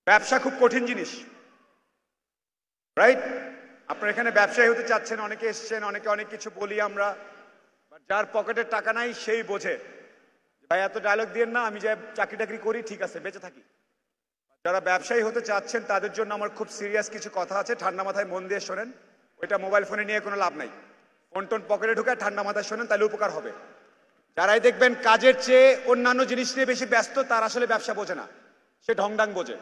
ব্যবসা খুব কঠিন জিনিস, রাইট? আপনারা এখানে ব্যবসায়ী হতে চাচ্ছেন, অনেকে এসছেন, অনেকে অনেক কিছু বলি আমরা। যার পকেটের টাকা নাই সেই বোঝে ভাই এত ডায়লগ দিয়ে না, আমি যে চাকরি টাকরি করি ঠিক আছে বেঁচে থাকি। যারা ব্যবসায়ী হতে চাচ্ছেন তাদের জন্য আমার খুব সিরিয়াস কিছু কথা আছে, ঠান্ডা মাথায় মন দিয়ে শোনেন। ওইটা মোবাইল ফোনে নিয়ে কোনো লাভ নাই, ফোন টোন পকেটে ঢুকে ঠান্ডা মাথায় শোনেন, তাহলে উপকার হবে। যারাই দেখবেন কাজের চেয়ে অন্যান্য জিনিস নিয়ে বেশি ব্যস্ত, তার আসলে ব্যবসা বোঝে না, সে ঢংডাং বোঝে।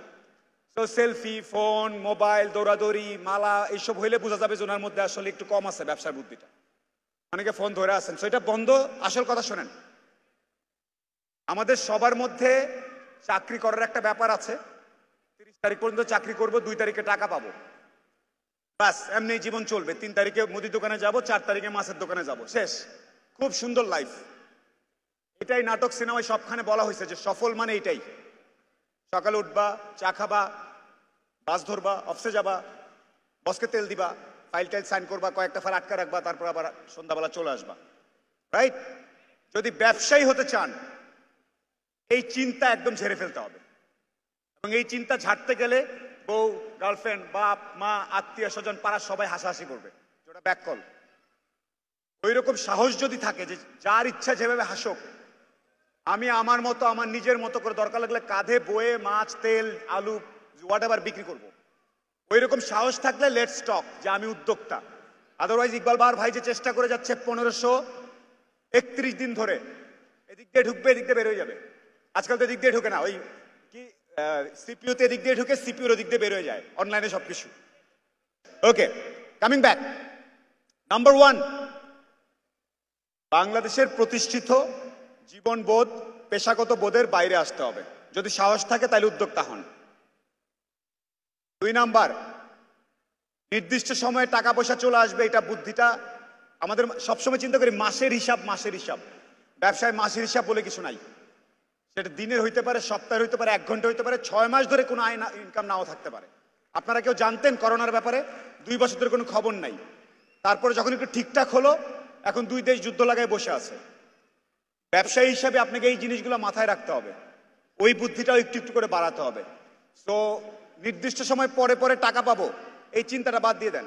তো সেলফি, ফোন, মোবাইল, দৌড়াদৌড়ি, মালা এইসব হইলে বোঝা যাবে যে ওনার মধ্যে আসলে একটু কম আছে ব্যবসার বুদ্ধিটা। অনেকে ফোন ধরে আছেন, তো এটা বন্ধ। আসল কথা শোনেন, আমাদের সবার মধ্যে চাকরি করার একটা ব্যাপার আছে। 30 তারিখ পর্যন্ত চাকরি করব, 2 তারিখে টাকা পাবো, বাস এমনি জীবন চলবে। 3 তারিখে মুদির দোকানে যাব, 4 তারিখে মাছের দোকানে যাব, শেষ। খুব সুন্দর লাইফ। এটাই নাটক সিনেমায় সবখানে বলা হয়েছে যে সফল মানে এটাই। সকালে উঠবা, চা খাবা, বাস ধরবা, অফিসে যাবা, বসকে তেল দিবা, ফাইল টাইল সাইন করবা, কয়েকটা ফাইল আটকা রাখবা, তারপর আবার সন্ধ্যাবেলা চলে আসবা, রাইট? যদি ব্যবসায়ী হতে চান এই চিন্তা একদম ঝেড়ে ফেলতে হবে। এবং এই চিন্তা ঝাড়তে গেলে বউ, গার্লফ্রেন্ড, বাপ মা, আত্মীয় স্বজন, পাড়ার সবাই হাসাহাসি করবে, যেটা ব্যাককল। ওই রকম সাহস যদি থাকে যে যার ইচ্ছা যেভাবে হাসুক, আমি আমার মতো, আমার নিজের মতো করে দরকার লাগলে কাঁধে বয়ে মাছ, তেল, আলু, হোয়াট এভার বিক্রি করবো, ওই রকম সাহস থাকলে লেটস টক যে আমি উদ্যোক্তা। আদারওয়াইজ ইকবাল বাহার ভাই যে চেষ্টা করে যাচ্ছে 1531 দিন ধরে, এদিক দিয়ে ঢুকবে, এদিক দিয়ে বের হয়ে যাবে। আজকাল তো এদিক দিয়ে ঢুকে না, ওই কি সিপিইউতে এদিক দিয়ে ঢুকে, সিপিইউর ওদিক দিয়ে বের হয়ে যায়, অনলাইনে সবকিছু। ওকে, কামিং ব্যাক। নাম্বার 1, বাংলাদেশের প্রতিষ্ঠিত জীবনবোধ, পেশাগত বোধের বাইরে আসতে হবে। যদি সাহস থাকে তাহলে উদ্যোক্তা হন। 2 নাম্বার, নির্দিষ্ট সময়ে টাকা পয়সা চলে আসবে, এটা বুদ্ধিটা আমাদের সবসময় চিন্তা করি মাসের হিসাব, মাসের হিসাব। ব্যবসায় মাসের হিসাব বলে কিছু নাই। সেটা দিনের হইতে পারে, সপ্তাহের হইতে পারে, 1 ঘন্টা হইতে পারে, 6 মাস ধরে কোনো আয় ইনকাম নাও থাকতে পারে। আপনারা কেউ জানতেন করোনার ব্যাপারে? 2 বছর ধরে কোনো খবর নাই। তারপরে যখন একটু ঠিকঠাক হলো, এখন 2 দেশ যুদ্ধ লাগায় বসে আছে। ব্যবসায়ী হিসাবে আপনাকে এই জিনিসগুলো মাথায় রাখতে হবে, ওই বুদ্ধিটাও একটু একটু করে বাড়াতে হবে। তো নির্দিষ্ট সময় পরে পরে টাকা পাবো এই চিন্তাটা বাদ দিয়ে দেন।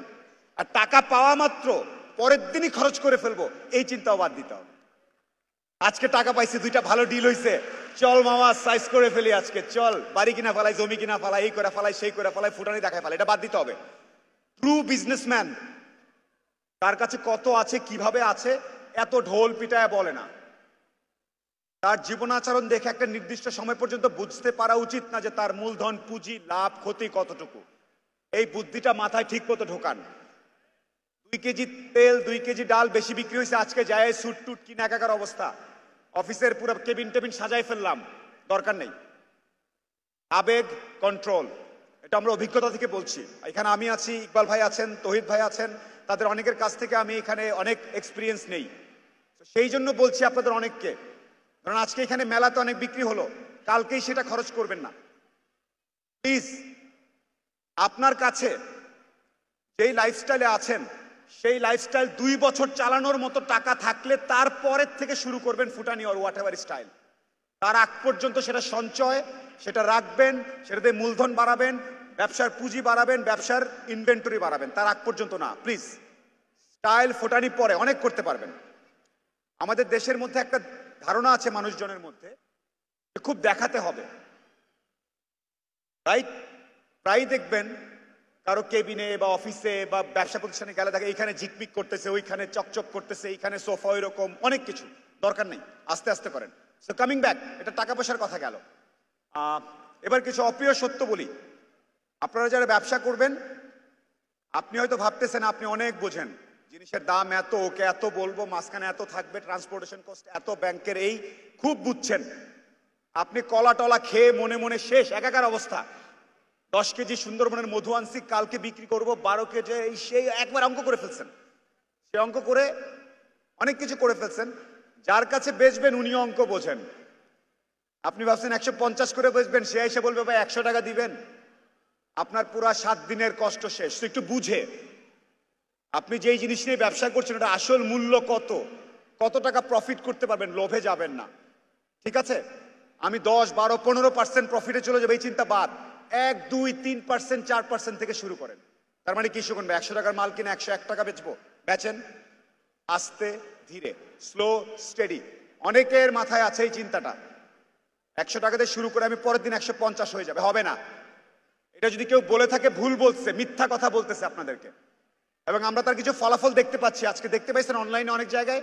আর টাকা পাওয়া মাত্র পরের দিনই খরচ করে ফেলবো এই চিন্তাও বাদ দিতে হবে। আজকে টাকা পাইছি, 2টা ভালো ডিল হয়েছে, চল মামা সাইজ করে ফেলি, আজকে চল বাড়ি কিনা ফেলাই, জমি কিনা ফেলাই, এই করে ফেলাই, সেই করে ফেলাই, ফুটানি দেখায় ফেলাই, এটা বাদ দিতে হবে। ট্রু বিজনেসম্যান তার কাছে কত আছে, কিভাবে আছে, এত ঢোল পিটায় বলে না। তার জীবনাচরণ দেখে একটা নির্দিষ্ট সময় পর্যন্ত বুঝতে পারা উচিত না যে তার মূলধন, পুঁজি, লাভ, ক্ষতি কতটুকু। এই বুদ্ধিটা মাথায় ঠিক মতো ঢোকান। 2 কেজি তেল, 2 কেজি ডাল বেশি বিক্রি হয়েছে, আজকে যায় সুট টুট কিনে একাকার অবস্থা, অফিসের পুরো কেবিন টেবিন সাজাই ফেললাম, দরকার নেই। আবেগ কন্ট্রোল, এটা আমরা অভিজ্ঞতা থেকে বলছি। এখানে আমি আছি, ইকবাল ভাই আছেন, তৌহিদ ভাই আছেন, তাদের অনেকের কাছ থেকে আমি এখানে অনেক এক্সপিরিয়েন্স নেই। সেই জন্য বলছি আপনাদের অনেককে, কারণ আজকে এখানে মেলাতে অনেক বিক্রি হলো, কালকেই সেটা খরচ করবেন না প্লিজ। আপনার কাছে যেই লাইফস্টাইলে আছেন সেই লাইফস্টাইল 2 বছর চালানোর মতো টাকা থাকলে তারপরের থেকে শুরু করবেন ফুটানি অর হোয়াট এভার স্টাইল। তার আগ পর্যন্ত সেটা সঞ্চয়, সেটা রাখবেন, সেটাতে মূলধন বাড়াবেন, ব্যবসার পুঁজি বাড়াবেন, ব্যবসার ইনভেন্টরি বাড়াবেন, তার আগ পর্যন্ত না প্লিজ। স্টাইল ফুটানি পরে অনেক করতে পারবেন। আমাদের দেশের মধ্যে একটা ধারণা আছে মানুষজনের মধ্যে, খুব দেখাতে হবে, রাইট? প্রায় দেখবেন কারো কেবিনে বা অফিসে বা ব্যবসা প্রতিষ্ঠানে গেলে থাকে এইখানে ঝিকমিক করতেছে, ওইখানে চকচক করতেছে, এইখানে সোফা, ওই রকম অনেক কিছু। দরকার নেই, আস্তে আস্তে করেন। সো কামিং ব্যাক, এটা টাকা পয়সার কথা গেল। এবার কিছু অপ্রিয় সত্য বলি। আপনারা যারা ব্যবসা করবেন, আপনি হয়তো ভাবতেছেন আপনি অনেক বোঝেন, জিনিসের দাম এত, ওকে এত বলবো, মাঝখানে এত থাকবে, ট্রান্সপোর্টেশন কস্ট এত, ব্যাংকের এই, খুব বুঝছেন। আপনি কলা টলা খেয়ে মনে মনে শেষ, একাকার অবস্থা। 10 কেজি সুন্দরবনের মধু আনছি, কালকে বিক্রি করব 12 কেজি, সেই একবার অঙ্ক করে ফেলছেন। সে অঙ্ক করে অনেক কিছু করে ফেলছেন। যার কাছে বেচবেন উনিও অঙ্ক বোঝেন। আপনি ভাবছেন 150 করে বেচবেন, সে এসে বলবে ভাই 100 টাকা দিবেন। আপনার পুরা 7 দিনের কষ্ট শেষ। তো একটু বুঝে আপনি যেই জিনিস নিয়ে ব্যবসা করছেন ওটা আসল মূল্য কত, কত টাকা প্রফিট করতে পারবেন, লোভে যাবেন না, ঠিক আছে? আমি 10, 12, 15% প্রফিটে চলে যাবে এই চিন্তা বাদ। 1, 2, 3%, 4% থেকে শুরু করেন। তার মানে কি শুনুন, 100 টাকার মাল কিনে 101 টাকা বেচবো, বেচেন আস্তে ধীরে, স্লো স্টেডি। অনেকের মাথায় আছে এই চিন্তাটা, 100 টাকা দিয়ে শুরু করে আমি পরের দিন 150 হয়ে যাবে, হবে না। এটা যদি কেউ বলে থাকে ভুল বলছে, মিথ্যা কথা বলতেছে আপনাদেরকে। এবং আমরা তার কিছু ফলাফল দেখতে পাচ্ছি, আজকে দেখতে পাইছেন অনলাইনে অনেক জায়গায়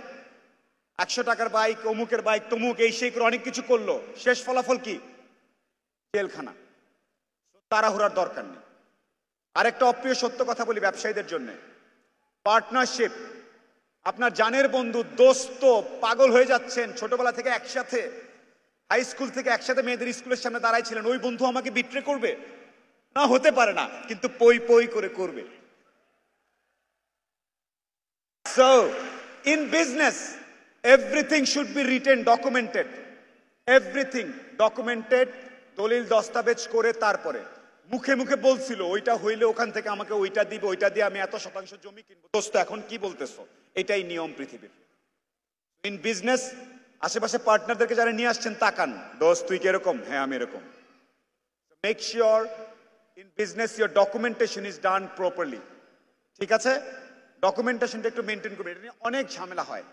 100 টাকার বাইক, অমুকের বাইক, তমুক এই সেই করে অনেক কিছু করলো, শেষ ফলাফল কি? জেলখানা। তাড়াহুড়ার দরকার নেই। আরেকটা অপ্রিয় সত্য কথা বলি ব্যবসায়ীদের জন্য, পার্টনারশিপ। আপনার জানের বন্ধু, দোস্ত, পাগল হয়ে যাচ্ছেন, ছোটবেলা থেকে একসাথে, হাই স্কুল থেকে একসাথে মেয়েদের স্কুলের সামনে দাঁড়াই ছিলেন, ওই বন্ধু আমাকে বিট্রে করবে না? হতে পারে না, কিন্তু পই পই করে করবে। So in business everything should be written, documented, everything documented, দলিল দস্তাবেজ করে। তারপরে মুখে মুখে বলছিল ওইটা হইলে ওখান থেকে আমাকে ওইটা দিবে, ওইটা দিয়ে আমি এত শতাংশ জমি কিনবো। দোস্ত এখন কি বলতেছো? এটাই নিয়ম পৃথিবীর। ইন বিজনেস আশেপাশে পার্টনারদেরকে যারা নিয়ে আসছেন তাকান, দোস্ত তুই কিরকম? হ্যাঁ আমি এরকম। Make sure in business your documentation is done properly. ঠিক আছে, ডকুমেন্টেশনটা একটু মেনটেন করবে, এটা নিয়ে অনেক ঝামেলা হয়।